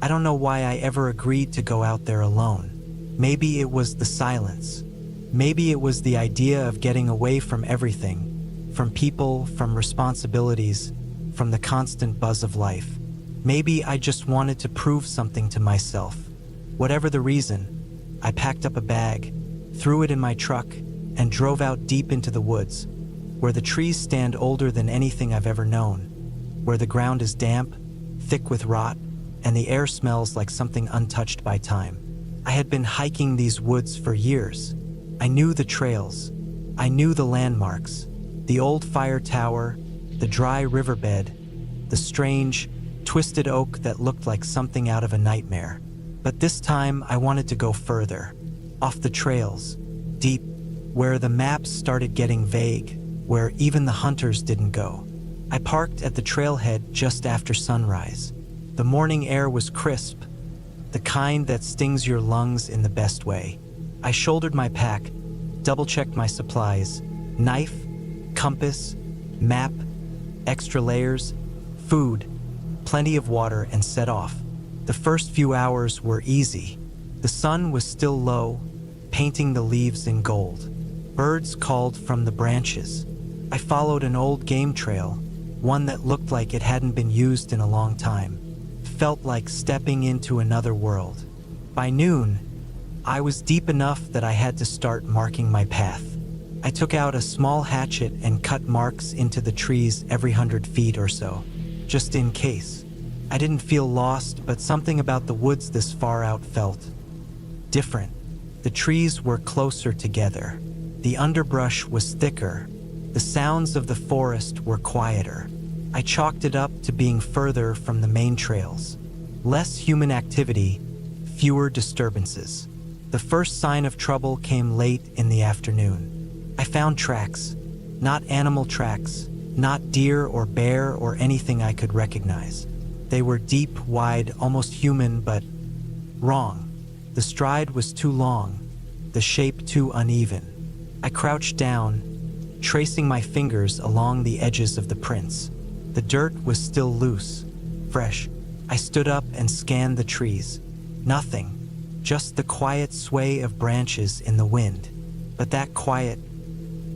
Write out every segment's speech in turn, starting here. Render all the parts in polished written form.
I don't know why I ever agreed to go out there alone. Maybe it was the silence. Maybe it was the idea of getting away from everything, from people, from responsibilities, from the constant buzz of life. Maybe I just wanted to prove something to myself. Whatever the reason, I packed up a bag, threw it in my truck, and drove out deep into the woods, where the trees stand older than anything I've ever known, where the ground is damp, thick with rot, and the air smells like something untouched by time. I had been hiking these woods for years. I knew the trails. I knew the landmarks, the old fire tower, the dry riverbed, the strange, twisted oak that looked like something out of a nightmare. But this time I wanted to go further, off the trails, deep, where the maps started getting vague, where even the hunters didn't go. I parked at the trailhead just after sunrise. The morning air was crisp, the kind that stings your lungs in the best way. I shouldered my pack, double-checked my supplies, knife, compass, map, extra layers, food, plenty of water, and set off. The first few hours were easy. The sun was still low, painting the leaves in gold. Birds called from the branches. I followed an old game trail, one that looked like it hadn't been used in a long time. Felt like stepping into another world. By noon, I was deep enough that I had to start marking my path. I took out a small hatchet and cut marks into the trees every 100 feet or so, just in case. I didn't feel lost, but something about the woods this far out felt different. The trees were closer together. The underbrush was thicker. The sounds of the forest were quieter. I chalked it up to being further from the main trails. Less human activity, fewer disturbances. The first sign of trouble came late in the afternoon. I found tracks, not animal tracks, not deer or bear or anything I could recognize. They were deep, wide, almost human, but wrong. The stride was too long, the shape too uneven. I crouched down, tracing my fingers along the edges of the prints. The dirt was still loose, fresh. I stood up and scanned the trees. Nothing, just the quiet sway of branches in the wind. But that quiet,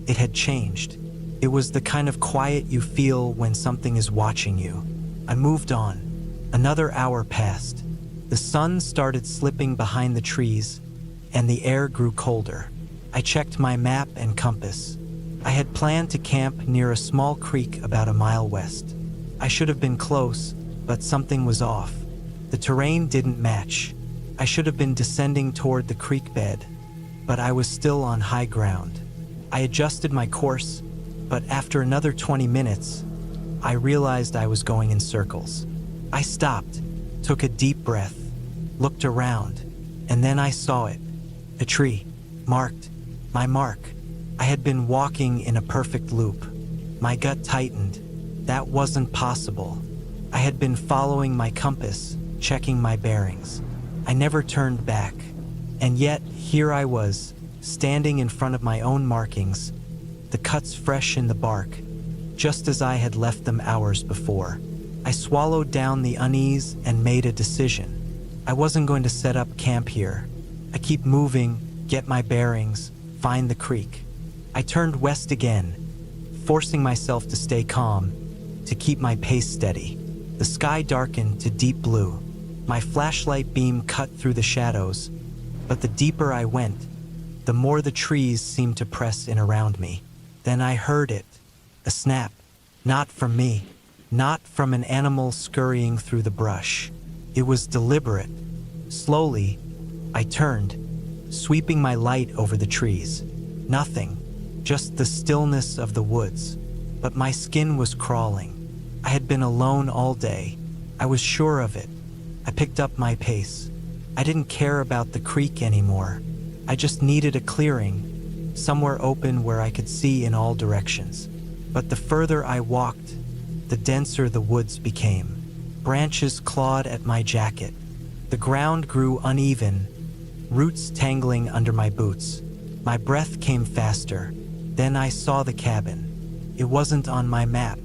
it had changed. It was the kind of quiet you feel when something is watching you. I moved on. Another hour passed. The sun started slipping behind the trees, and the air grew colder. I checked my map and compass. I had planned to camp near a small creek about a mile west. I should have been close, but something was off. The terrain didn't match. I should have been descending toward the creek bed, but I was still on high ground. I adjusted my course, but after another 20 minutes, I realized I was going in circles. I stopped, took a deep breath, looked around, and then I saw it. A tree, marked, my mark. I had been walking in a perfect loop. My gut tightened. That wasn't possible. I had been following my compass, checking my bearings. I never turned back. And yet, here I was, standing in front of my own markings, the cuts fresh in the bark, just as I had left them hours before. I swallowed down the unease and made a decision. I wasn't going to set up camp here. I keep moving, get my bearings, find the creek. I turned west again, forcing myself to stay calm, to keep my pace steady. The sky darkened to deep blue. My flashlight beam cut through the shadows, but the deeper I went, the more the trees seemed to press in around me. Then I heard it, a snap, not from me, not from an animal scurrying through the brush. It was deliberate. Slowly, I turned, sweeping my light over the trees. Nothing, just the stillness of the woods. But my skin was crawling. I had been alone all day. I was sure of it. I picked up my pace. I didn't care about the creek anymore. I just needed a clearing, somewhere open where I could see in all directions. But the further I walked, the denser the woods became. Branches clawed at my jacket. The ground grew uneven, roots tangling under my boots. My breath came faster. Then I saw the cabin. It wasn't on my map.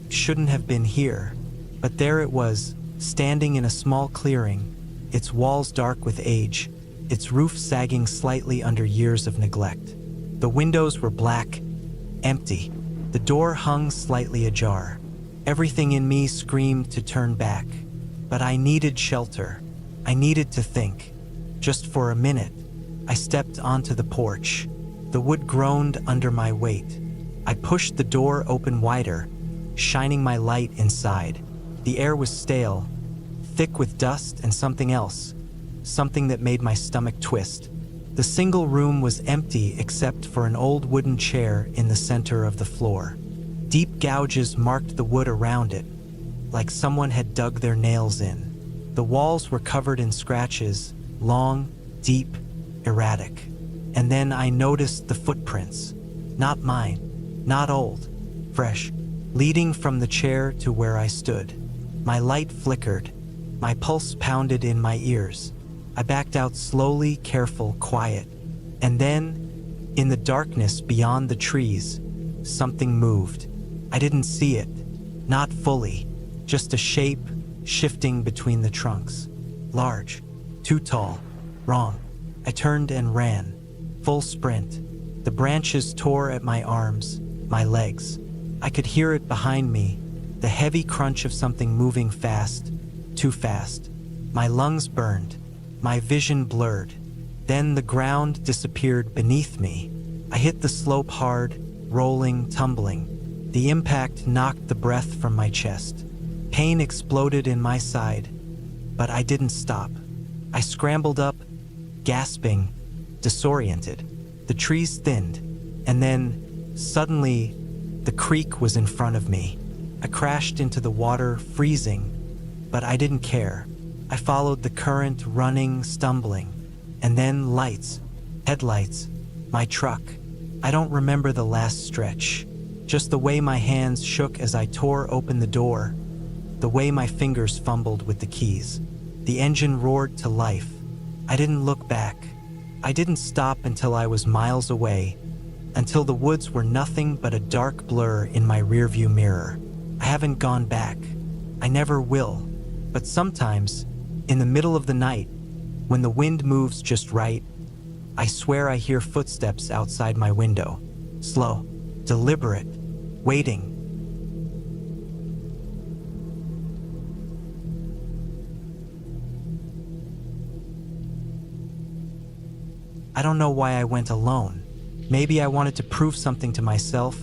Shouldn't have been here. But there it was, standing in a small clearing, its walls dark with age, its roof sagging slightly under years of neglect. The windows were black, empty. The door hung slightly ajar. Everything in me screamed to turn back. But I needed shelter. I needed to think. Just for a minute, I stepped onto the porch. The wood groaned under my weight. I pushed the door open wider, shining my light inside. The air was stale, thick with dust and something else, something that made my stomach twist. The single room was empty except for an old wooden chair in the center of the floor. Deep gouges marked the wood around it, like someone had dug their nails in. The walls were covered in scratches, long, deep, erratic. And then I noticed the footprints. Not mine, not old, fresh, leading from the chair to where I stood. My light flickered. My pulse pounded in my ears. I backed out slowly, careful, quiet. And then, in the darkness beyond the trees, something moved. I didn't see it. Not fully. Just a shape shifting between the trunks. Large. Too tall. Wrong. I turned and ran. Full sprint. The branches tore at my arms, my legs. I could hear it behind me, the heavy crunch of something moving fast, too fast. My lungs burned, my vision blurred. Then the ground disappeared beneath me. I hit the slope hard, rolling, tumbling. The impact knocked the breath from my chest. Pain exploded in my side, but I didn't stop. I scrambled up, gasping, disoriented. The trees thinned, and then, suddenly, the creek was in front of me. I crashed into the water, freezing, but I didn't care. I followed the current, running, stumbling, and then lights, headlights, my truck. I don't remember the last stretch, just the way my hands shook as I tore open the door, the way my fingers fumbled with the keys. The engine roared to life. I didn't look back. I didn't stop until I was miles away, until the woods were nothing but a dark blur in my rearview mirror. I haven't gone back. I never will. But sometimes, in the middle of the night, when the wind moves just right, I swear I hear footsteps outside my window. Slow, deliberate, waiting. I don't know why I went alone. Maybe I wanted to prove something to myself,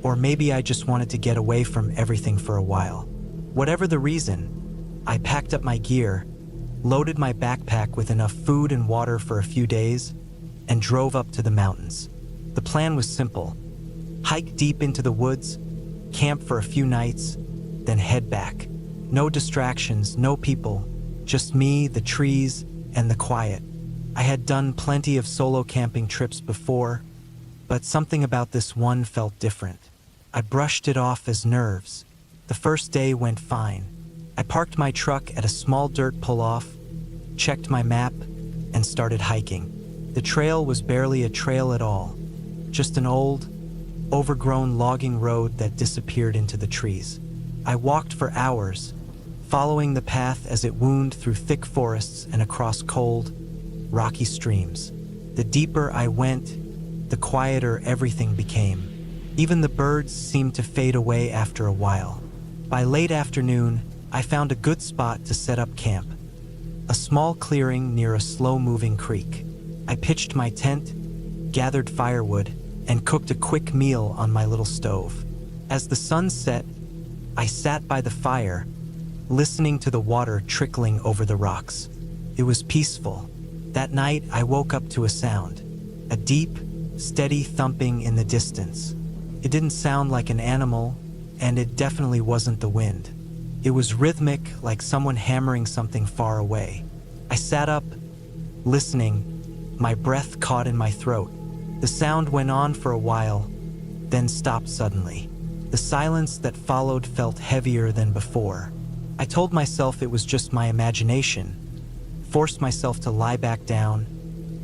or maybe I just wanted to get away from everything for a while. Whatever the reason, I packed up my gear, loaded my backpack with enough food and water for a few days, and drove up to the mountains. The plan was simple. Hike deep into the woods, camp for a few nights, then head back. No distractions, no people, just me, the trees, and the quiet. I had done plenty of solo camping trips before, but something about this one felt different. I brushed it off as nerves. The first day went fine. I parked my truck at a small dirt pull-off, checked my map, and started hiking. The trail was barely a trail at all, just an old, overgrown logging road that disappeared into the trees. I walked for hours, following the path as it wound through thick forests and across cold, rocky streams. The deeper I went, the quieter everything became. Even the birds seemed to fade away after a while. By late afternoon, I found a good spot to set up camp. A small clearing near a slow-moving creek. I pitched my tent, gathered firewood, and cooked a quick meal on my little stove. As the sun set, I sat by the fire, listening to the water trickling over the rocks. It was peaceful. That night, I woke up to a sound, a deep, steady thumping in the distance. It didn't sound like an animal, and it definitely wasn't the wind. It was rhythmic, like someone hammering something far away. I sat up, listening, my breath caught in my throat. The sound went on for a while, then stopped suddenly. The silence that followed felt heavier than before. I told myself it was just my imagination, forced myself to lie back down,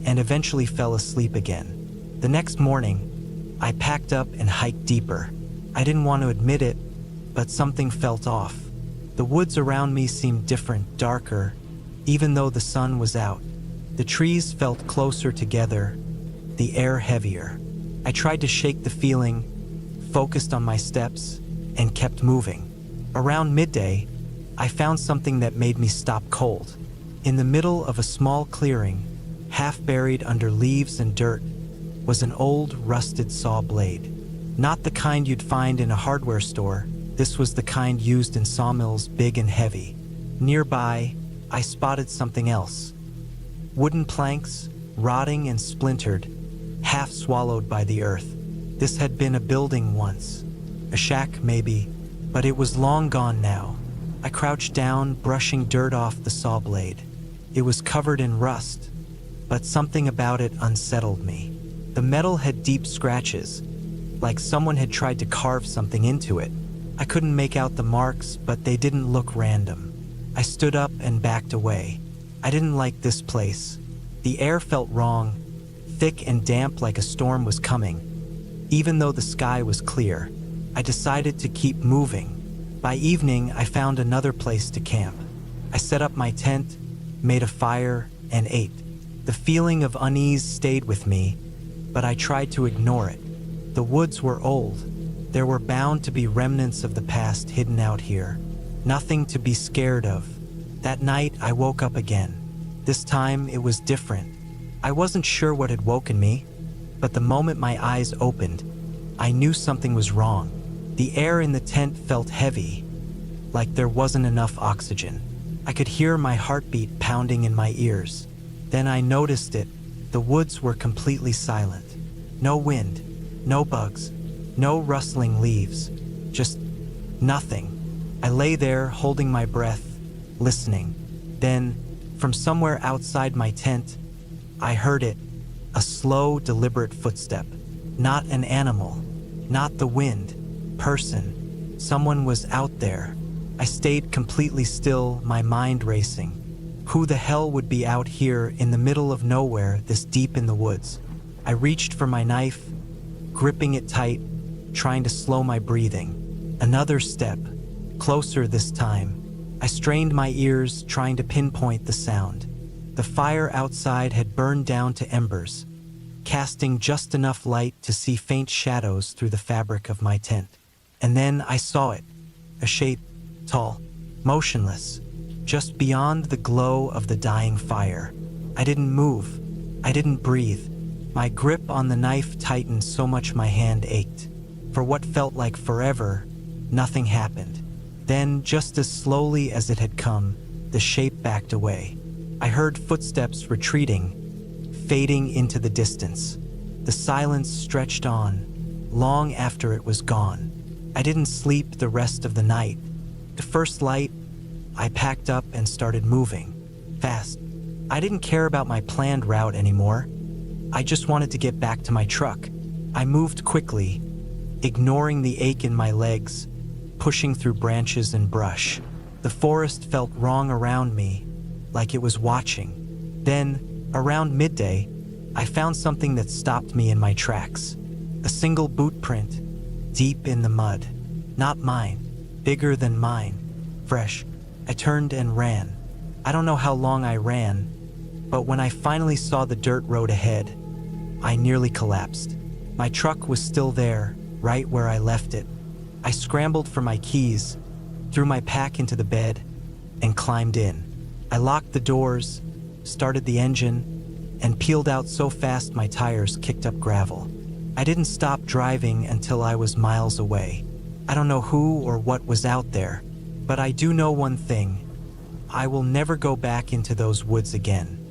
and eventually fell asleep again. The next morning, I packed up and hiked deeper. I didn't want to admit it, but something felt off. The woods around me seemed different, darker, even though the sun was out. The trees felt closer together, the air heavier. I tried to shake the feeling, focused on my steps, and kept moving. Around midday, I found something that made me stop cold. In the middle of a small clearing, half buried under leaves and dirt, was an old, rusted saw blade. Not the kind you'd find in a hardware store. This was the kind used in sawmills, big and heavy. Nearby, I spotted something else. Wooden planks, rotting and splintered, half swallowed by the earth. This had been a building once. A shack, maybe, but it was long gone now. I crouched down, brushing dirt off the saw blade. It was covered in rust, but something about it unsettled me. The metal had deep scratches, like someone had tried to carve something into it. I couldn't make out the marks, but they didn't look random. I stood up and backed away. I didn't like this place. The air felt wrong, thick and damp like a storm was coming. Even though the sky was clear, I decided to keep moving. By evening, I found another place to camp. I set up my tent, made a fire, and ate. The feeling of unease stayed with me, but I tried to ignore it. The woods were old. There were bound to be remnants of the past hidden out here. Nothing to be scared of. That night, I woke up again. This time, it was different. I wasn't sure what had woken me, but the moment my eyes opened, I knew something was wrong. The air in the tent felt heavy, like there wasn't enough oxygen. I could hear my heartbeat pounding in my ears. Then I noticed it. The woods were completely silent. No wind, no bugs, no rustling leaves, just nothing. I lay there holding my breath, listening. Then, from somewhere outside my tent, I heard it, a slow, deliberate footstep. Not an animal, not the wind, person. Someone was out there. I stayed completely still, my mind racing. Who the hell would be out here in the middle of nowhere, this deep in the woods? I reached for my knife, gripping it tight, trying to slow my breathing. Another step, closer this time. I strained my ears, trying to pinpoint the sound. The fire outside had burned down to embers, casting just enough light to see faint shadows through the fabric of my tent. And then I saw it, a shape, tall, motionless, just beyond the glow of the dying fire. I didn't move. I didn't breathe. My grip on the knife tightened so much my hand ached. For what felt like forever, nothing happened. Then, just as slowly as it had come, the shape backed away. I heard footsteps retreating, fading into the distance. The silence stretched on, long after it was gone. I didn't sleep the rest of the night. The first light, I packed up and started moving, fast. I didn't care about my planned route anymore. I just wanted to get back to my truck. I moved quickly, ignoring the ache in my legs, pushing through branches and brush. The forest felt wrong around me, like it was watching. Then, around midday, I found something that stopped me in my tracks. A single boot print, deep in the mud. Not mine, bigger than mine, fresh. I turned and ran. I don't know how long I ran, but when I finally saw the dirt road ahead, I nearly collapsed. My truck was still there, right where I left it. I scrambled for my keys, threw my pack into the bed, and climbed in. I locked the doors, started the engine, and peeled out so fast my tires kicked up gravel. I didn't stop driving until I was miles away. I don't know who or what was out there, but I do know one thing. I will never go back into those woods again.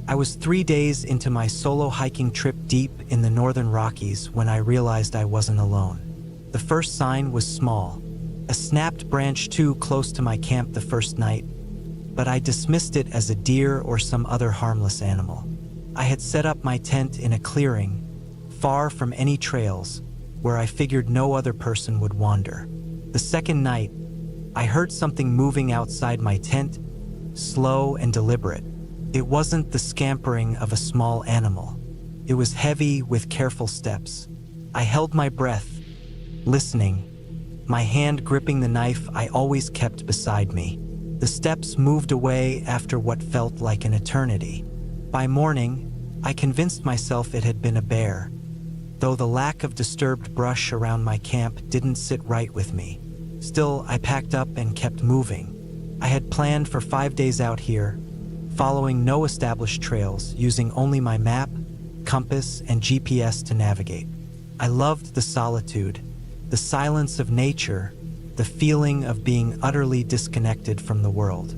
I was 3 days into my solo hiking trip deep in the northern Rockies when I realized I wasn't alone. The first sign was small, a snapped branch too close to my camp the first night, but I dismissed it as a deer or some other harmless animal. I had set up my tent in a clearing, far from any trails, where I figured no other person would wander. The second night, I heard something moving outside my tent, slow and deliberate. It wasn't the scampering of a small animal. It was heavy with careful steps. I held my breath, listening, my hand gripping the knife I always kept beside me. The steps moved away after what felt like an eternity. By morning, I convinced myself it had been a bear, though the lack of disturbed brush around my camp didn't sit right with me. Still, I packed up and kept moving. I had planned for 5 days out here, following no established trails, using only my map, compass, and GPS to navigate. I loved the solitude, the silence of nature, the feeling of being utterly disconnected from the world.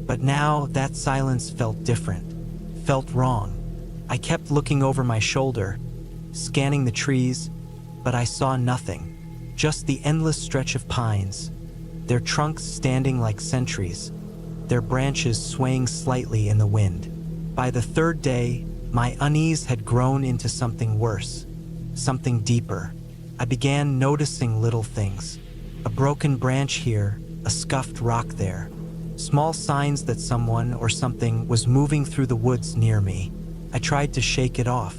But now that silence felt different, felt wrong. I kept looking over my shoulder, scanning the trees, but I saw nothing, just the endless stretch of pines, their trunks standing like sentries, their branches swaying slightly in the wind. By the third day, my unease had grown into something worse, something deeper. I began noticing little things. A broken branch here, a scuffed rock there. Small signs that someone or something was moving through the woods near me. I tried to shake it off.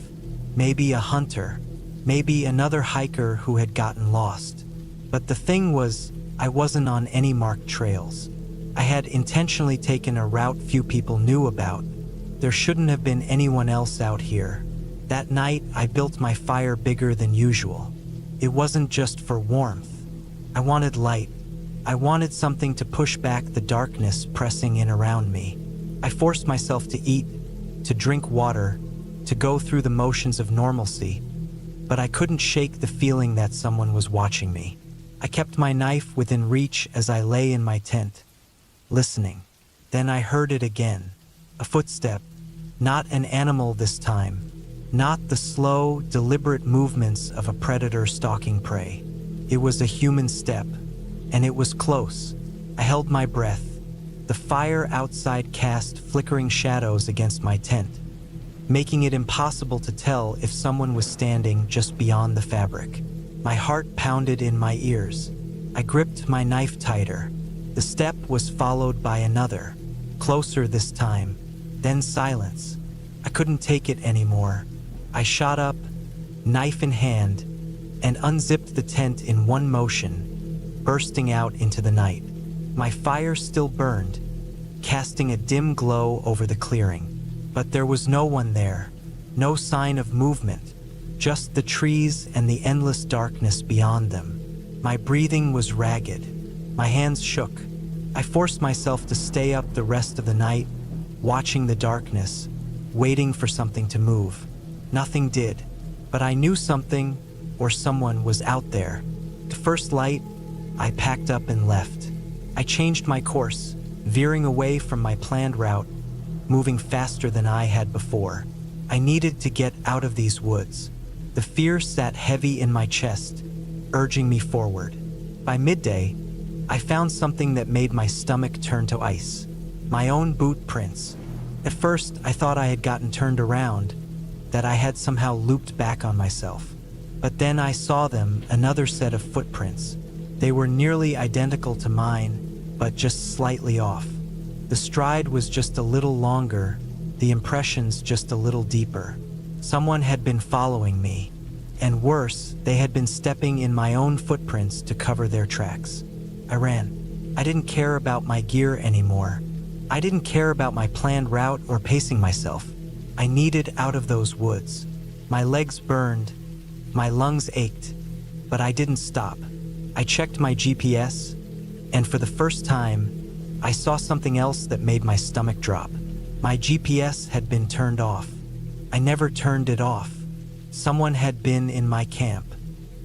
Maybe a hunter, maybe another hiker who had gotten lost. But the thing was, I wasn't on any marked trails. I had intentionally taken a route few people knew about. There shouldn't have been anyone else out here. That night, I built my fire bigger than usual. It wasn't just for warmth. I wanted light. I wanted something to push back the darkness pressing in around me. I forced myself to eat, to drink water, to go through the motions of normalcy, but I couldn't shake the feeling that someone was watching me. I kept my knife within reach as I lay in my tent, listening. Then I heard it again. A footstep, not an animal this time, not the slow, deliberate movements of a predator stalking prey. It was a human step, and it was close. I held my breath. The fire outside cast flickering shadows against my tent, making it impossible to tell if someone was standing just beyond the fabric. My heart pounded in my ears. I gripped my knife tighter. The step was followed by another, closer this time, then silence. I couldn't take it anymore. I shot up, knife in hand, and unzipped the tent in one motion, bursting out into the night. My fire still burned, casting a dim glow over the clearing. But there was no one there, no sign of movement, just the trees and the endless darkness beyond them. My breathing was ragged. My hands shook. I forced myself to stay up the rest of the night, watching the darkness, waiting for something to move. Nothing did, but I knew something or someone was out there. The first light, I packed up and left. I changed my course, veering away from my planned route, moving faster than I had before. I needed to get out of these woods. The fear sat heavy in my chest, urging me forward. By midday, I found something that made my stomach turn to ice. My own boot prints. At first, I thought I had gotten turned around, that I had somehow looped back on myself. But then I saw them, another set of footprints. They were nearly identical to mine, but just slightly off. The stride was just a little longer, the impressions just a little deeper. Someone had been following me, and worse, they had been stepping in my own footprints to cover their tracks. I ran. I didn't care about my gear anymore. I didn't care about my planned route or pacing myself. I needed out of those woods. My legs burned, my lungs ached, but I didn't stop. I checked my GPS, and for the first time, I saw something else that made my stomach drop. My GPS had been turned off. I never turned it off. Someone had been in my camp.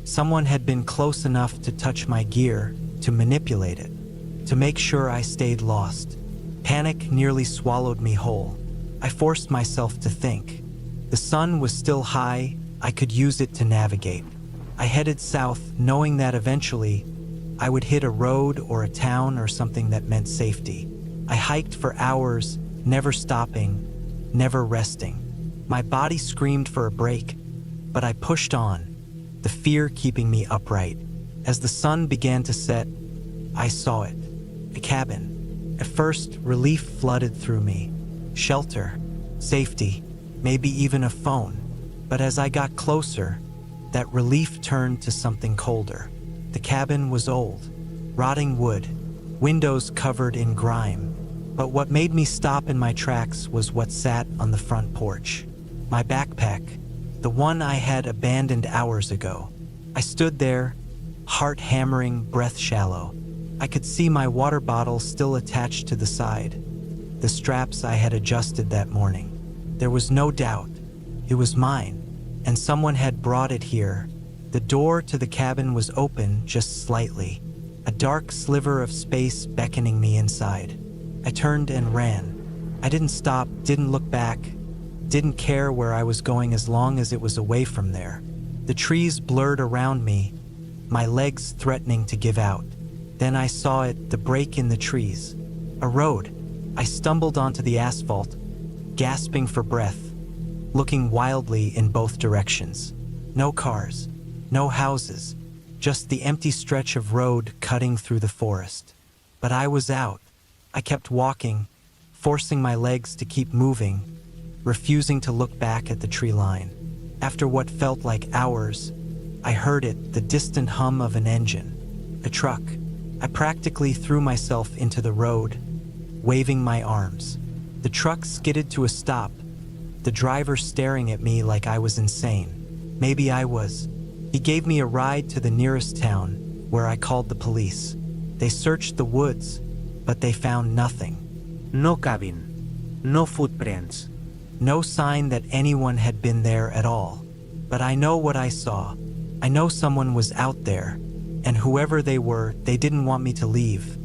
Someone had been close enough to touch my gear, to manipulate it, to make sure I stayed lost. Panic nearly swallowed me whole. I forced myself to think. The sun was still high. I could use it to navigate. I headed south, knowing that eventually I would hit a road or a town or something that meant safety. I hiked for hours, never stopping, never resting. My body screamed for a break, but I pushed on, the fear keeping me upright. As the sun began to set, I saw it. A cabin. At first, relief flooded through me. Shelter, safety, maybe even a phone. But as I got closer, that relief turned to something colder. The cabin was old, rotting wood, windows covered in grime. But what made me stop in my tracks was what sat on the front porch. My backpack, the one I had abandoned hours ago. I stood there, heart hammering, breath shallow. I could see my water bottle still attached to the side, the straps I had adjusted that morning. There was no doubt. It was mine, and someone had brought it here. The door to the cabin was open just slightly, a dark sliver of space beckoning me inside. I turned and ran. I didn't stop, didn't look back, didn't care where I was going as long as it was away from there. The trees blurred around me, my legs threatening to give out. Then I saw it, the break in the trees. A road. I stumbled onto the asphalt, gasping for breath, looking wildly in both directions. No cars, no houses, just the empty stretch of road cutting through the forest. But I was out. I kept walking, forcing my legs to keep moving, refusing to look back at the tree line. After what felt like hours, I heard it, the distant hum of an engine, a truck. I practically threw myself into the road, waving my arms. The truck skidded to a stop, the driver staring at me like I was insane. Maybe I was. He gave me a ride to the nearest town, where I called the police. They searched the woods, but they found nothing. No cabin, no footprints. No sign that anyone had been there at all. But I know what I saw. I know someone was out there, and whoever they were, they didn't want me to leave.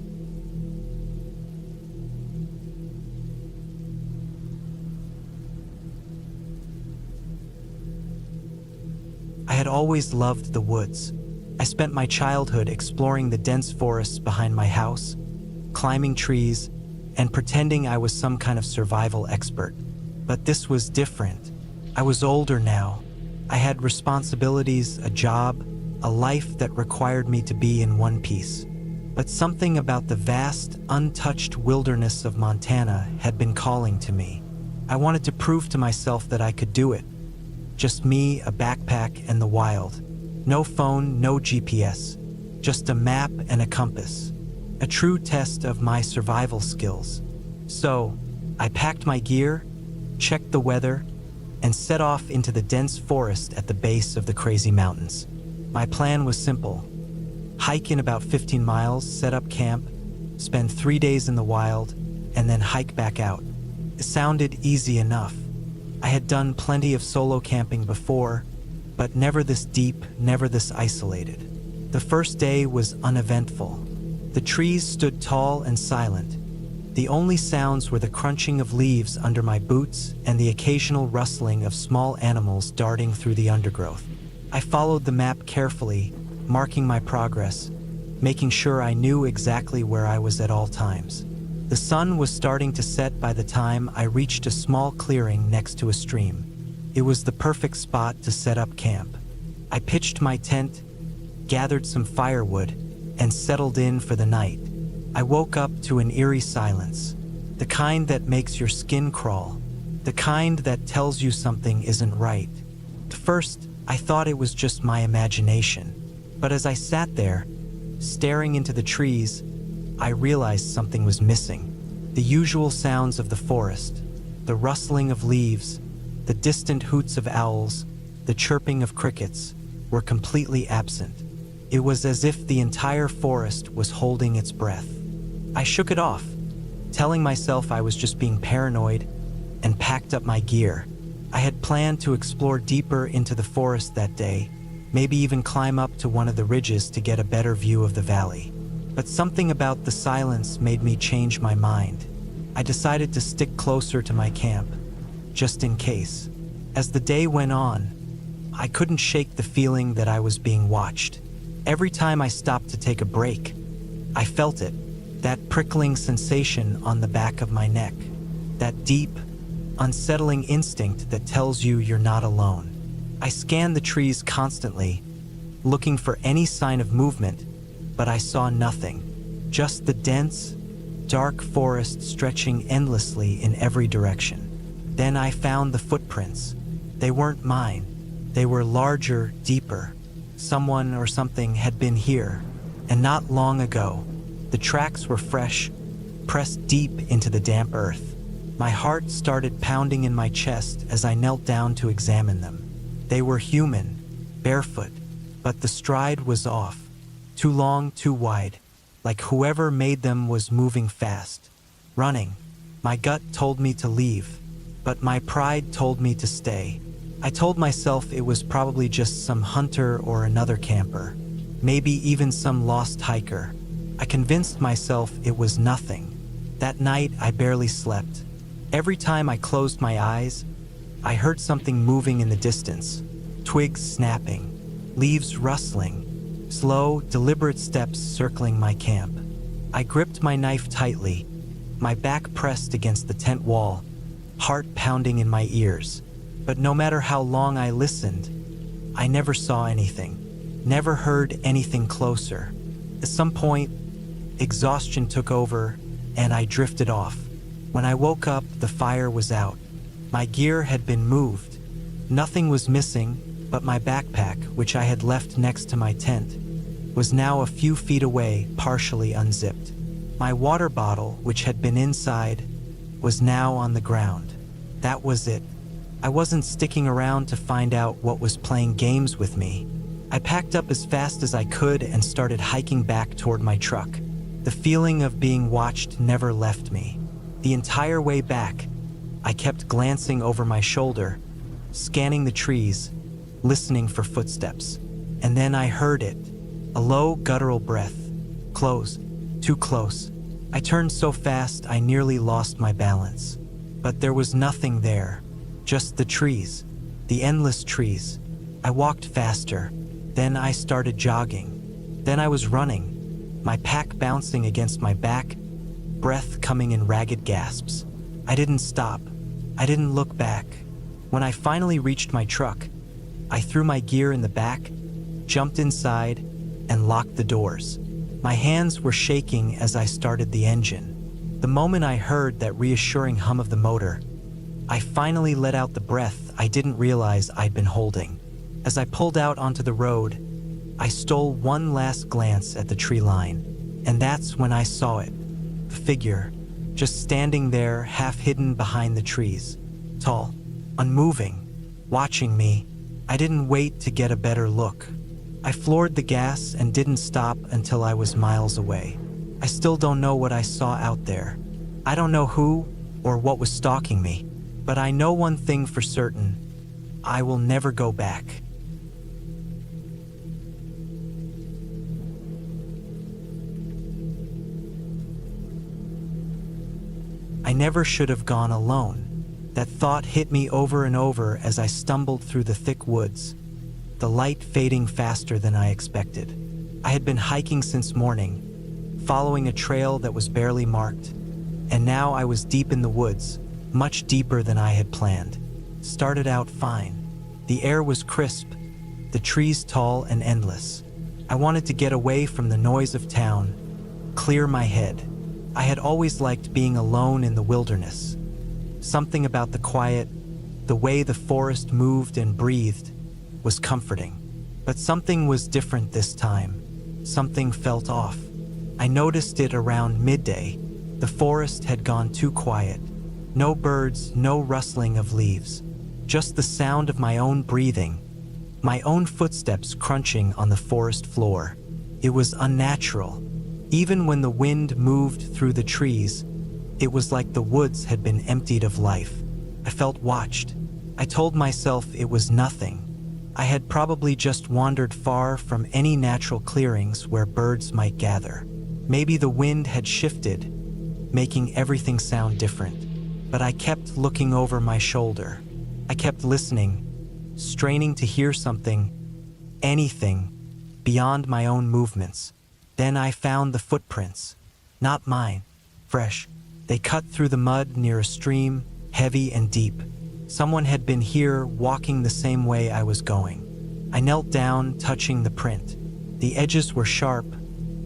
I had always loved the woods. I spent my childhood exploring the dense forests behind my house, climbing trees, and pretending I was some kind of survival expert. But this was different. I was older now. I had responsibilities, a job, a life that required me to be in one piece. But something about the vast, untouched wilderness of Montana had been calling to me. I wanted to prove to myself that I could do it. Just me, a backpack, and the wild. No phone, no GPS. Just a map and a compass. A true test of my survival skills. So, I packed my gear, checked the weather, and set off into the dense forest at the base of the Crazy Mountains. My plan was simple. Hike in about 15 miles, set up camp, spend 3 days in the wild, and then hike back out. It sounded easy enough. I had done plenty of solo camping before, but never this deep, never this isolated. The first day was uneventful. The trees stood tall and silent. The only sounds were the crunching of leaves under my boots and the occasional rustling of small animals darting through the undergrowth. I followed the map carefully, marking my progress, making sure I knew exactly where I was at all times. The sun was starting to set by the time I reached a small clearing next to a stream. It was the perfect spot to set up camp. I pitched my tent, gathered some firewood, and settled in for the night. I woke up to an eerie silence, the kind that makes your skin crawl, the kind that tells you something isn't right. At first, I thought it was just my imagination, but as I sat there, staring into the trees, I realized something was missing. The usual sounds of the forest, the rustling of leaves, the distant hoots of owls, the chirping of crickets, were completely absent. It was as if the entire forest was holding its breath. I shook it off, telling myself I was just being paranoid, and packed up my gear. I had planned to explore deeper into the forest that day, maybe even climb up to one of the ridges to get a better view of the valley. But something about the silence made me change my mind. I decided to stick closer to my camp, just in case. As the day went on, I couldn't shake the feeling that I was being watched. Every time I stopped to take a break, I felt it, that prickling sensation on the back of my neck, that deep, unsettling instinct that tells you you're not alone. I scanned the trees constantly, looking for any sign of movement, but I saw nothing, just the dense, dark forest stretching endlessly in every direction. Then I found the footprints. They weren't mine. They were larger, deeper. Someone or something had been here, and not long ago. The tracks were fresh, pressed deep into the damp earth. My heart started pounding in my chest as I knelt down to examine them. They were human, barefoot, but the stride was off. Too long, too wide, like whoever made them was moving fast. Running. My gut told me to leave, but my pride told me to stay. I told myself it was probably just some hunter or another camper, maybe even some lost hiker. I convinced myself it was nothing. That night, I barely slept. Every time I closed my eyes, I heard something moving in the distance. Twigs snapping, leaves rustling, slow, deliberate steps circling my camp. I gripped my knife tightly, my back pressed against the tent wall, heart pounding in my ears. But no matter how long I listened, I never saw anything, never heard anything closer. At some point, exhaustion took over, and I drifted off. When I woke up, the fire was out. My gear had been moved. Nothing was missing, but my backpack, which I had left next to my tent, was now a few feet away, partially unzipped. My water bottle, which had been inside, was now on the ground. That was it. I wasn't sticking around to find out what was playing games with me. I packed up as fast as I could and started hiking back toward my truck. The feeling of being watched never left me. The entire way back, I kept glancing over my shoulder, scanning the trees, listening for footsteps. And then I heard it, a low, guttural breath. Close, too close. I turned so fast I nearly lost my balance. But there was nothing there. Just the trees, the endless trees. I walked faster, then I started jogging. Then I was running, my pack bouncing against my back, breath coming in ragged gasps. I didn't stop. I didn't look back. When I finally reached my truck, I threw my gear in the back, jumped inside, and locked the doors. My hands were shaking as I started the engine. The moment I heard that reassuring hum of the motor, I finally let out the breath I didn't realize I'd been holding. As I pulled out onto the road, I stole one last glance at the tree line, and that's when I saw it. A figure, just standing there, half hidden behind the trees. Tall, unmoving, watching me. I didn't wait to get a better look. I floored the gas and didn't stop until I was miles away. I still don't know what I saw out there. I don't know who or what was stalking me. But I know one thing for certain. I will never go back. I never should have gone alone. That thought hit me over and over as I stumbled through the thick woods, the light fading faster than I expected. I had been hiking since morning, following a trail that was barely marked, and now I was deep in the woods, much deeper than I had planned. Started out fine. The air was crisp, the trees tall and endless. I wanted to get away from the noise of town, clear my head. I had always liked being alone in the wilderness. Something about the quiet, the way the forest moved and breathed, was comforting. But something was different this time. Something felt off. I noticed it around midday. The forest had gone too quiet. No birds, no rustling of leaves. Just the sound of my own breathing, my own footsteps crunching on the forest floor. It was unnatural. Even when the wind moved through the trees, it was like the woods had been emptied of life. I felt watched. I told myself it was nothing. I had probably just wandered far from any natural clearings where birds might gather. Maybe the wind had shifted, making everything sound different. But I kept looking over my shoulder. I kept listening, straining to hear something, anything, beyond my own movements. Then I found the footprints. Not mine. Fresh. They cut through the mud near a stream, heavy and deep. Someone had been here, walking the same way I was going. I knelt down, touching the print. The edges were sharp,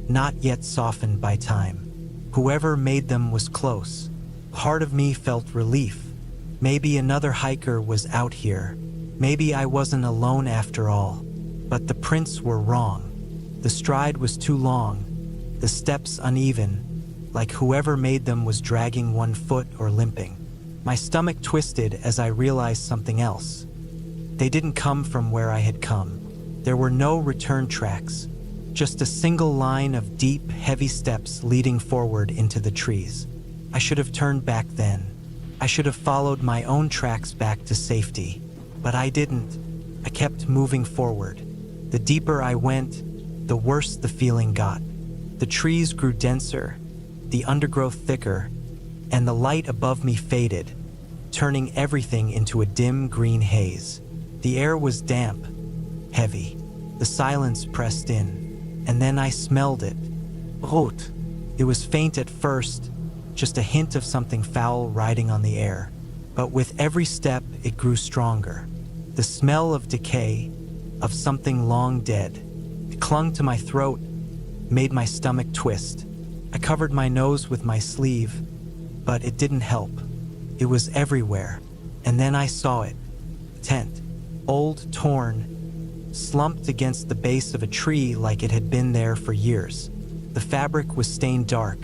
not yet softened by time. Whoever made them was close. Part of me felt relief. Maybe another hiker was out here, Maybe I wasn't alone after all, but the prints were wrong. The stride was too long, the steps uneven, like whoever made them was dragging one foot or limping. My stomach twisted as I realized something else. They didn't come from where I had come. There were no return tracks, just a single line of deep, heavy steps leading forward into the trees. I should have turned back then. I should have followed my own tracks back to safety. But I didn't. I kept moving forward. The deeper I went, the worse the feeling got. The trees grew denser, the undergrowth thicker, and the light above me faded, turning everything into a dim green haze. The air was damp, heavy. The silence pressed in, and then I smelled it. Rot. It was faint at first, just a hint of something foul riding on the air. But with every step, it grew stronger. The smell of decay, of something long dead. It clung to my throat, made my stomach twist. I covered my nose with my sleeve, but it didn't help. It was everywhere, and then I saw it. The tent, old, torn, slumped against the base of a tree like it had been there for years. The fabric was stained dark,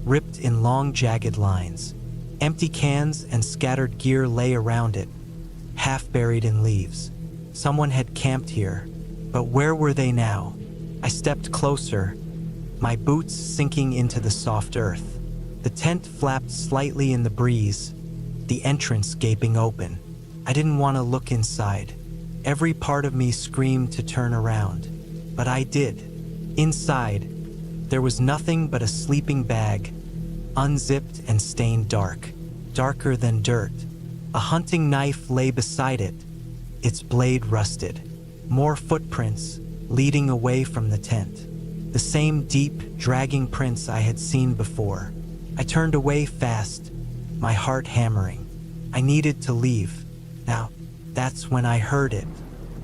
ripped in long, jagged lines. Empty cans and scattered gear lay around it, half buried in leaves. Someone had camped here, but where were they now? I stepped closer, my boots sinking into the soft earth. The tent flapped slightly in the breeze, the entrance gaping open. I didn't want to look inside. Every part of me screamed to turn around, but I did. Inside, there was nothing but a sleeping bag, unzipped and stained dark, darker than dirt. A hunting knife lay beside it, its blade rusted. More footprints leading away from the tent. The same deep, dragging prints I had seen before. I turned away fast, my heart hammering. I needed to leave. Now, that's when I heard it.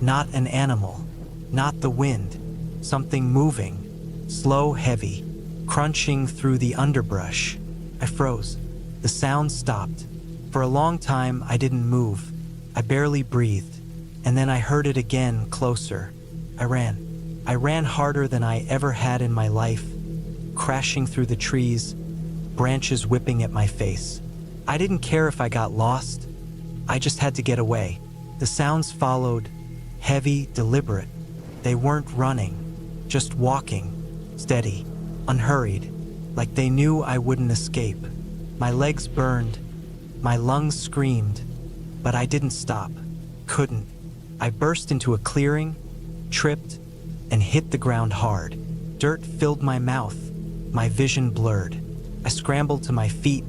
Not an animal, not the wind. Something moving, slow, heavy, crunching through the underbrush. I froze. The sound stopped. For a long time, I didn't move. I barely breathed. And then I heard it again, closer. I ran. I ran harder than I ever had in my life, crashing through the trees, branches whipping at my face. I didn't care if I got lost. I just had to get away. The sounds followed, heavy, deliberate. They weren't running, just walking, steady, unhurried, like they knew I wouldn't escape. My legs burned, my lungs screamed, but I didn't stop, couldn't. I burst into a clearing, tripped, and hit the ground hard. Dirt filled my mouth, my vision blurred. I scrambled to my feet,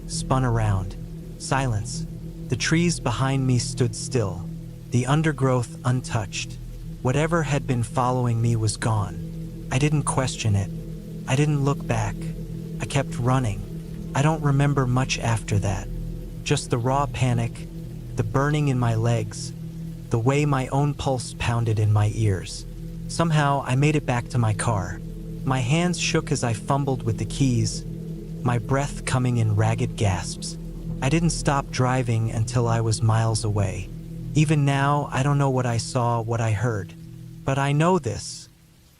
spun around. Silence. The trees behind me stood still, the undergrowth untouched. Whatever had been following me was gone. I didn't question it. I didn't look back. I kept running. I don't remember much after that. Just the raw panic, the burning in my legs, the way my own pulse pounded in my ears. Somehow, I made it back to my car. My hands shook as I fumbled with the keys, my breath coming in ragged gasps. I didn't stop driving until I was miles away. Even now, I don't know what I saw, what I heard. But I know this.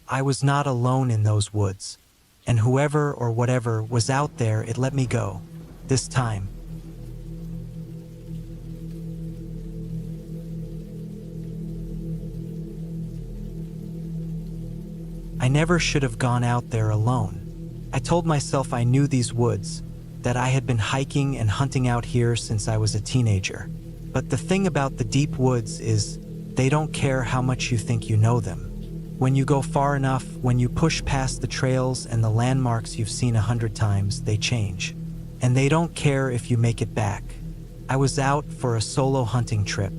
I was not alone in those woods. And whoever or whatever was out there, it let me go. This time. I never should have gone out there alone. I told myself I knew these woods, that I had been hiking and hunting out here since I was a teenager. But the thing about the deep woods is, they don't care how much you think you know them. When you go far enough, when you push past the trails and the landmarks you've seen 100 times, they change. And they don't care if you make it back. I was out for a solo hunting trip.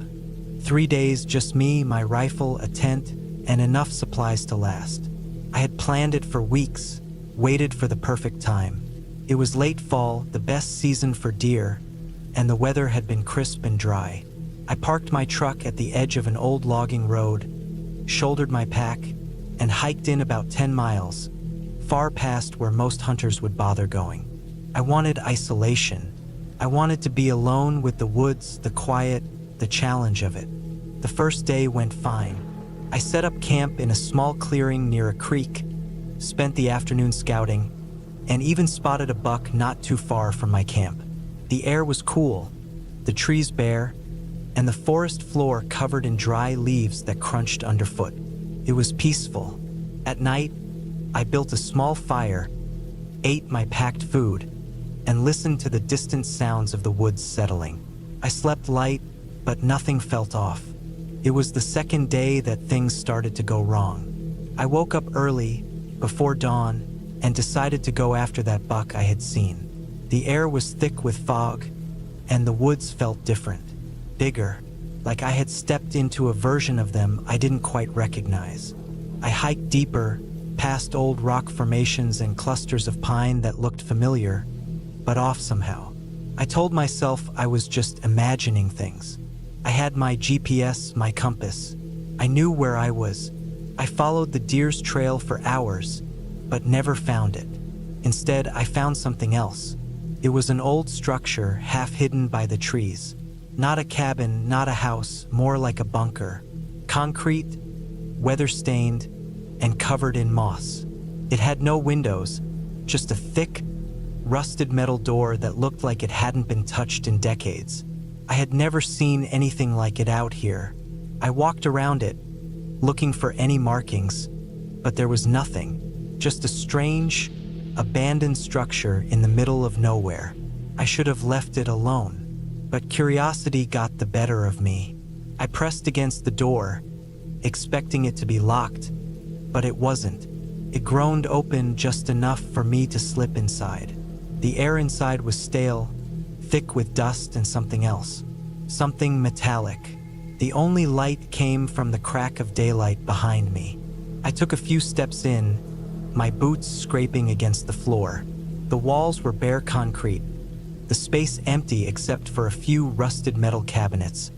3 days, just me, my rifle, a tent, and enough supplies to last. I had planned it for weeks, waited for the perfect time. It was late fall, the best season for deer, and the weather had been crisp and dry. I parked my truck at the edge of an old logging road, shouldered my pack, and hiked in about 10 miles, far past where most hunters would bother going. I wanted isolation. I wanted to be alone with the woods, the quiet, the challenge of it. The first day went fine. I set up camp in a small clearing near a creek, spent the afternoon scouting, and even spotted a buck not too far from my camp. The air was cool, the trees bare, and the forest floor covered in dry leaves that crunched underfoot. It was peaceful. At night, I built a small fire, ate my packed food, and listened to the distant sounds of the woods settling. I slept light, but nothing felt off. It was the second day that things started to go wrong. I woke up early, before dawn, and decided to go after that buck I had seen. The air was thick with fog, and the woods felt different, bigger, like I had stepped into a version of them I didn't quite recognize. I hiked deeper, past old rock formations and clusters of pine that looked familiar, but off somehow. I told myself I was just imagining things. I had my GPS, my compass. I knew where I was. I followed the deer's trail for hours, but never found it. Instead, I found something else. It was an old structure half hidden by the trees. Not a cabin, not a house, more like a bunker. Concrete, weather-stained, and covered in moss. It had no windows, just a thick, rusted metal door that looked like it hadn't been touched in decades. I had never seen anything like it out here. I walked around it, looking for any markings, but there was nothing. Just a strange, abandoned structure in the middle of nowhere. I should have left it alone, but curiosity got the better of me. I pressed against the door, expecting it to be locked, but it wasn't. It groaned open just enough for me to slip inside. The air inside was stale, thick with dust and something else. Something metallic. The only light came from the crack of daylight behind me. I took a few steps in, my boots scraping against the floor. The walls were bare concrete, the space empty except for a few rusted metal cabinets,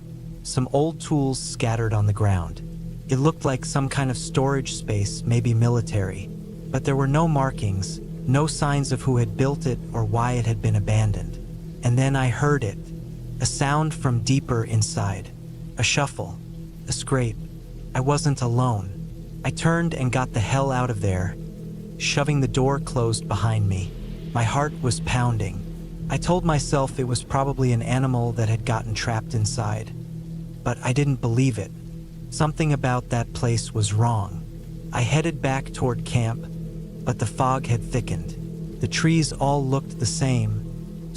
some old tools scattered on the ground. It looked like some kind of storage space, maybe military, but there were no markings, no signs of who had built it or why it had been abandoned. And then I heard it, a sound from deeper inside, a shuffle, a scrape. I wasn't alone. I turned and got the hell out of there, shoving the door closed behind me. My heart was pounding. I told myself it was probably an animal that had gotten trapped inside, but I didn't believe it. Something about that place was wrong. I headed back toward camp, but the fog had thickened. The trees all looked the same,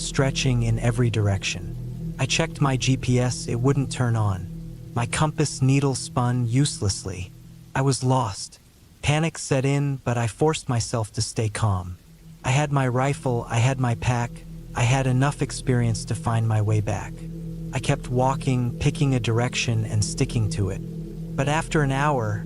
stretching in every direction. I checked my GPS, it wouldn't turn on. My compass needle spun uselessly. I was lost. Panic set in, but I forced myself to stay calm. I had my rifle, I had my pack, I had enough experience to find my way back. I kept walking, picking a direction and sticking to it. But after an hour,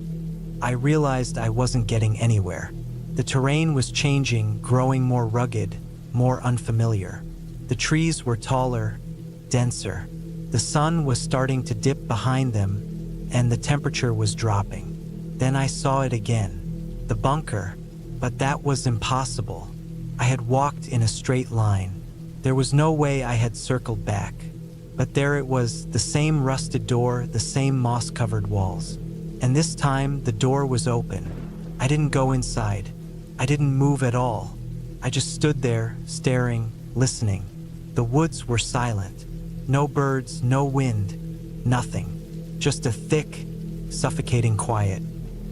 I realized I wasn't getting anywhere. The terrain was changing, growing more rugged, more unfamiliar. The trees were taller, denser. The sun was starting to dip behind them, and the temperature was dropping. Then I saw it again, the bunker, but that was impossible. I had walked in a straight line. There was no way I had circled back. But there it was, the same rusted door, the same moss-covered walls. And this time, the door was open. I didn't go inside. I didn't move at all. I just stood there, staring, listening. The woods were silent. No birds, no wind, nothing. Just a thick, suffocating quiet.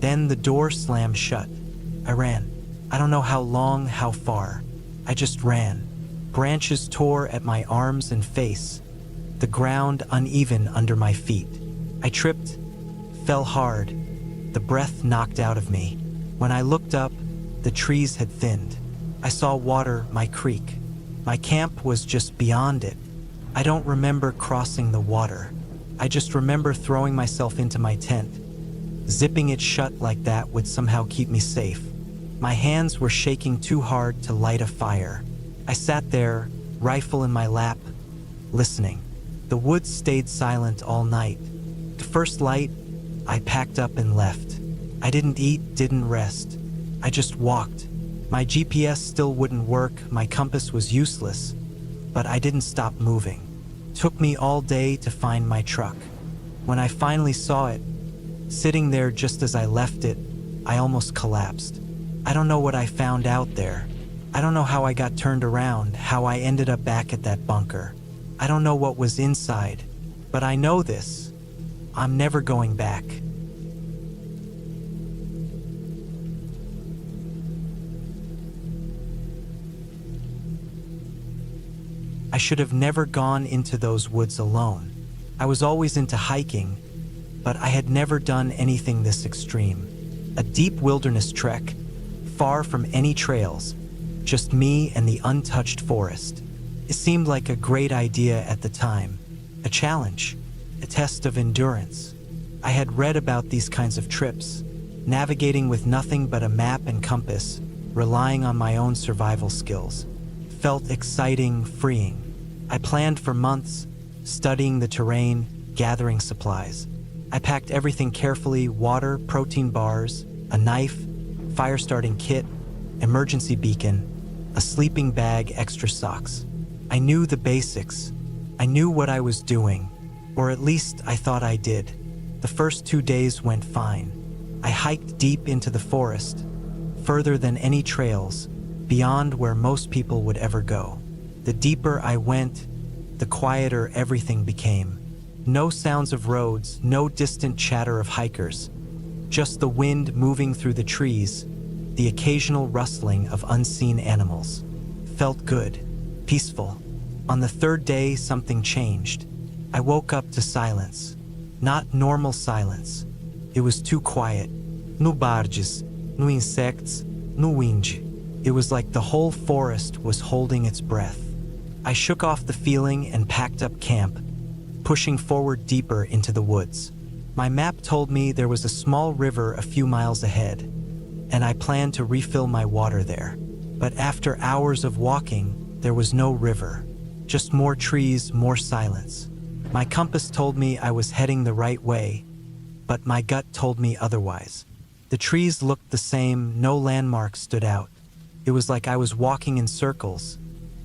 Then the door slammed shut. I ran. I don't know how long, how far. I just ran. Branches tore at my arms and face. The ground uneven under my feet. I tripped, fell hard. The breath knocked out of me. When I looked up, the trees had thinned. I saw water, my creek. My camp was just beyond it. I don't remember crossing the water. I just remember throwing myself into my tent. Zipping it shut like that would somehow keep me safe. My hands were shaking too hard to light a fire. I sat there, rifle in my lap, listening. The woods stayed silent all night. The first light, I packed up and left. I didn't eat, didn't rest. I just walked. My GPS still wouldn't work, my compass was useless, but I didn't stop moving. Took me all day to find my truck. When I finally saw it, sitting there just as I left it, I almost collapsed. I don't know what I found out there. I don't know how I got turned around, how I ended up back at that bunker. I don't know what was inside, but I know this. I'm never going back. I should have never gone into those woods alone. I was always into hiking, but I had never done anything this extreme. A deep wilderness trek, far from any trails, just me and the untouched forest. It seemed like a great idea at the time, a challenge, a test of endurance. I had read about these kinds of trips, navigating with nothing but a map and compass, relying on my own survival skills. Felt exciting, freeing. I planned for months, studying the terrain, gathering supplies. I packed everything carefully: water, protein bars, a knife, fire-starting kit, emergency beacon, a sleeping bag, extra socks. I knew the basics. I knew what I was doing, or at least I thought I did. The first 2 days went fine. I hiked deep into the forest, further than any trails, beyond where most people would ever go. The deeper I went, the quieter everything became. No sounds of roads, no distant chatter of hikers, just the wind moving through the trees, the occasional rustling of unseen animals. Felt good, peaceful. On the third day, something changed. I woke up to silence. Not normal silence. It was too quiet. No barges, no insects, no wind. It was like the whole forest was holding its breath. I shook off the feeling and packed up camp, pushing forward deeper into the woods. My map told me there was a small river a few miles ahead, and I planned to refill my water there. But after hours of walking, there was no river, just more trees, more silence. My compass told me I was heading the right way, but my gut told me otherwise. The trees looked the same, no landmarks stood out. It was like I was walking in circles,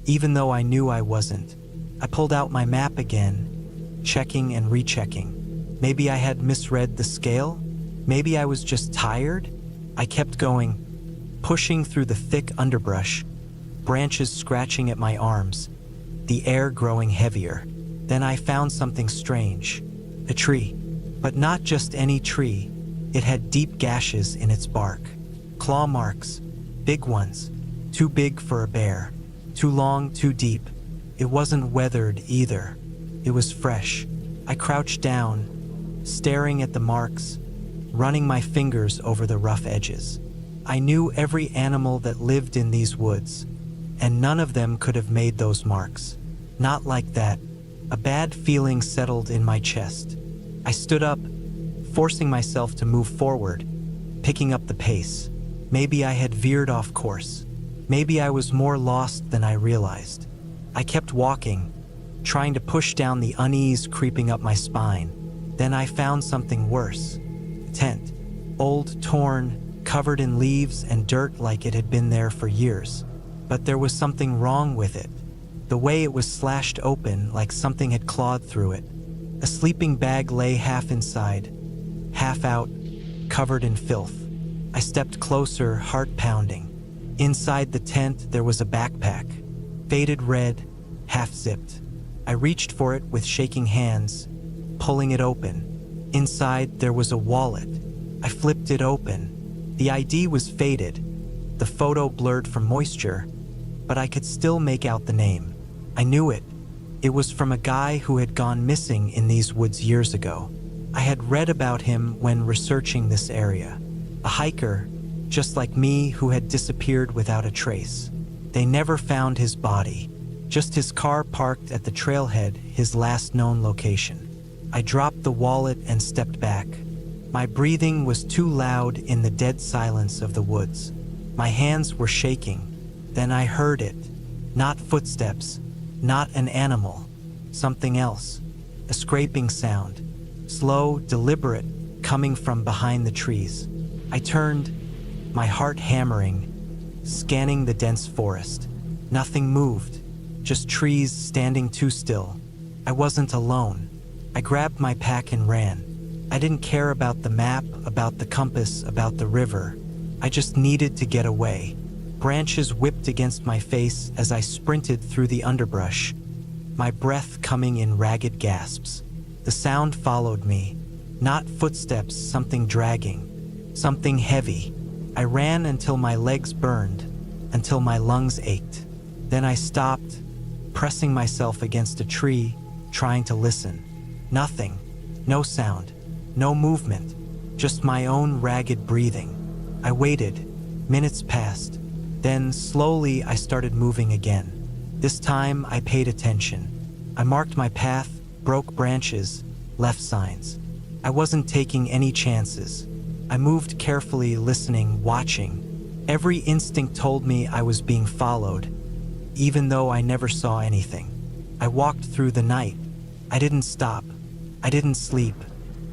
even though I knew I wasn't. I pulled out my map again, checking and rechecking. Maybe I had misread the scale? Maybe I was just tired? I kept going, pushing through the thick underbrush, branches scratching at my arms, the air growing heavier. Then I found something strange. A tree. But not just any tree. It had deep gashes in its bark. Claw marks. Big ones. Too big for a bear. Too long, too deep. It wasn't weathered either. It was fresh. I crouched down, staring at the marks, running my fingers over the rough edges. I knew every animal that lived in these woods, and none of them could have made those marks. Not like that. A bad feeling settled in my chest. I stood up, forcing myself to move forward, picking up the pace. Maybe I had veered off course. Maybe I was more lost than I realized. I kept walking, trying to push down the unease creeping up my spine. Then I found something worse. A tent. Old, torn, covered in leaves and dirt like it had been there for years. But there was something wrong with it. The way it was slashed open like something had clawed through it. A sleeping bag lay half inside, half out, covered in filth. I stepped closer, heart pounding. Inside the tent, there was a backpack, faded red, half-zipped. I reached for it with shaking hands, pulling it open. Inside, there was a wallet. I flipped it open. The ID was faded, the photo blurred from moisture, but I could still make out the name. I knew it. It was from a guy who had gone missing in these woods years ago. I had read about him when researching this area. A hiker, just like me, who had disappeared without a trace. They never found his body, just his car parked at the trailhead, his last known location. I dropped the wallet and stepped back. My breathing was too loud in the dead silence of the woods. My hands were shaking. Then I heard it. Not footsteps, not an animal, something else. A scraping sound, slow, deliberate, coming from behind the trees. I turned, my heart hammering, scanning the dense forest. Nothing moved, just trees standing too still. I wasn't alone. I grabbed my pack and ran. I didn't care about the map, about the compass, about the river. I just needed to get away. Branches whipped against my face as I sprinted through the underbrush, my breath coming in ragged gasps. The sound followed me. Not footsteps, something dragging, something heavy. I ran until my legs burned, until my lungs ached. Then I stopped, pressing myself against a tree, trying to listen. Nothing. No sound. No movement. Just my own ragged breathing. I waited. Minutes passed. Then, slowly, I started moving again. This time, I paid attention. I marked my path, broke branches, left signs. I wasn't taking any chances. I moved carefully, listening, watching. Every instinct told me I was being followed, even though I never saw anything. I walked through the night. I didn't stop. I didn't sleep.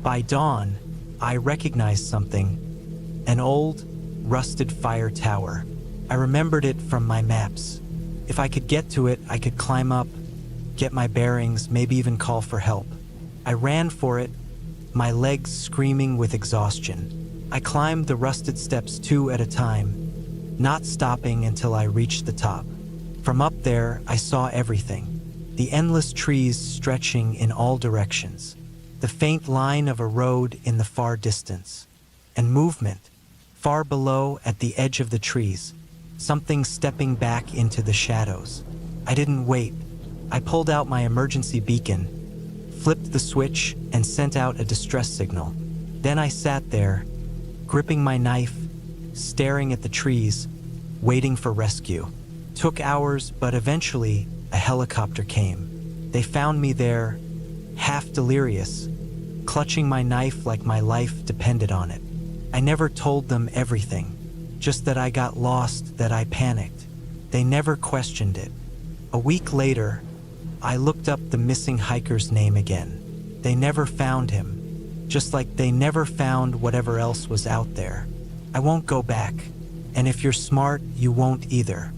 By dawn, I recognized something. An old, rusted fire tower. I remembered it from my maps. If I could get to it, I could climb up, get my bearings, maybe even call for help. I ran for it, my legs screaming with exhaustion. I climbed the rusted steps 2 at a time, not stopping until I reached the top. From up there, I saw everything. The endless trees stretching in all directions, the faint line of a road in the far distance, and movement, far below at the edge of the trees, something stepping back into the shadows. I didn't wait. I pulled out my emergency beacon, flipped the switch, and sent out a distress signal. Then I sat there, gripping my knife, staring at the trees, waiting for rescue. Took hours, but eventually, a helicopter came. They found me there, half delirious, clutching my knife like my life depended on it. I never told them everything, just that I got lost, that I panicked. They never questioned it. A week later, I looked up the missing hiker's name again. They never found him, just like they never found whatever else was out there. I won't go back, and if you're smart, you won't either.